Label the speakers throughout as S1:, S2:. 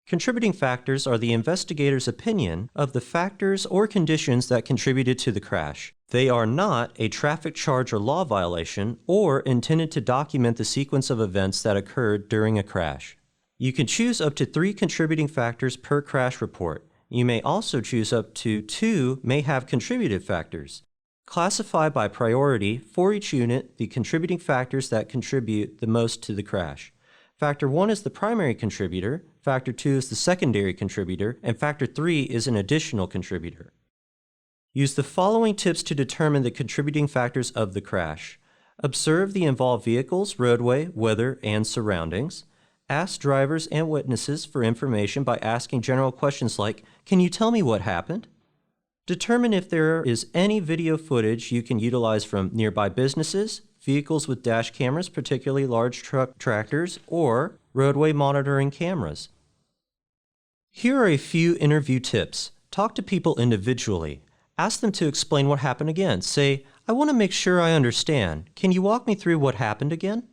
S1: Contributing factors are the investigator's opinion of the factors or conditions that contributed to the crash. They are not a traffic charge or law violation or intended to document the sequence of events that occurred during a crash. You can choose up to 3 contributing factors per crash report. You may also choose up to 2 may have contributed factors. Classify by priority for each unit the contributing factors that contribute the most to the crash. Factor 1 is the primary contributor, Factor 2 is the secondary contributor, and Factor 3 is an additional contributor. Use the following tips to determine the contributing factors of the crash. Observe the involved vehicles, roadway, weather, and surroundings. Ask drivers and witnesses for information by asking general questions like, "Can you tell me what happened?" Determine if there is any video footage you can utilize from nearby businesses, vehicles with dash cameras, particularly large truck tractors, or roadway monitoring cameras. Here are a few interview tips. Talk to people individually. Ask them to explain what happened again. Say, "I want to make sure I understand. Can you walk me through what happened again?"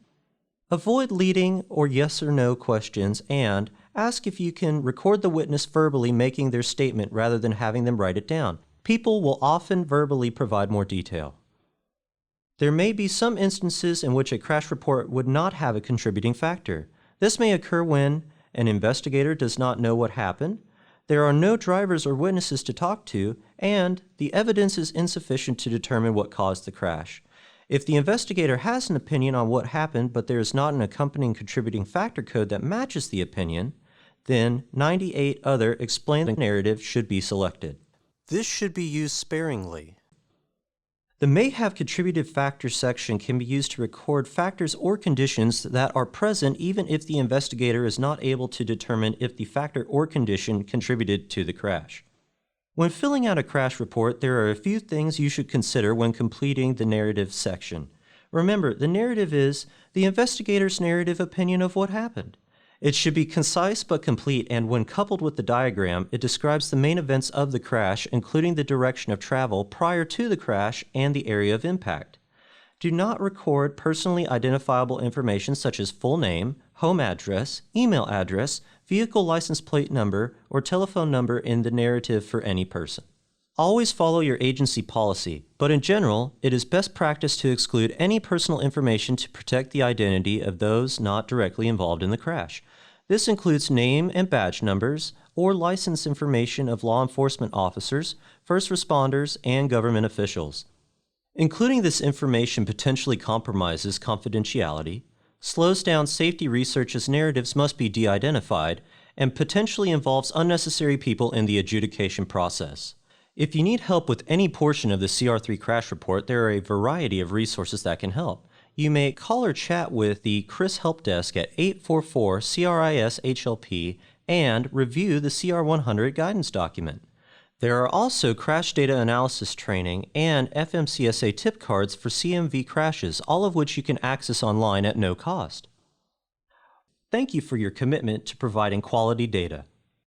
S1: Avoid leading or yes or no questions and ask if you can record the witness verbally making their statement rather than having them write it down. People will often verbally provide more detail. There may be some instances in which a crash report would not have a contributing factor. This may occur when an investigator does not know what happened, there are no drivers or witnesses to talk to, and the evidence is insufficient to determine what caused the crash. If the investigator has an opinion on what happened but there is not an accompanying contributing factor code that matches the opinion, then 98 other explain the narrative should be selected. This should be used sparingly. The may have contributed factors section can be used to record factors or conditions that are present even if the investigator is not able to determine if the factor or condition contributed to the crash. When filling out a crash report, there are a few things you should consider when completing the narrative section. Remember, the narrative is the investigator's narrative opinion of what happened. It should be concise but complete, and when coupled with the diagram, it describes the main events of the crash, including the direction of travel prior to the crash and the area of impact. Do not record personally identifiable information such as full name, home address, email address, vehicle license plate number, or telephone number in the narrative for any person. Always follow your agency policy, but in general, it is best practice to exclude any personal information to protect the identity of those not directly involved in the crash. This includes name and badge numbers, or license information of law enforcement officers, first responders, and government officials. Including this information potentially compromises confidentiality, slows down safety research as narratives must be de-identified, and potentially involves unnecessary people in the adjudication process. If you need help with any portion of the CR3 crash report, there are a variety of resources that can help. You may call or chat with the CRIS Help Desk at 844-CRIS-HLP and review the CR100 guidance document. There are also crash data analysis training and FMCSA tip cards for CMV crashes, all of which you can access online at no cost. Thank you for your commitment to providing quality data.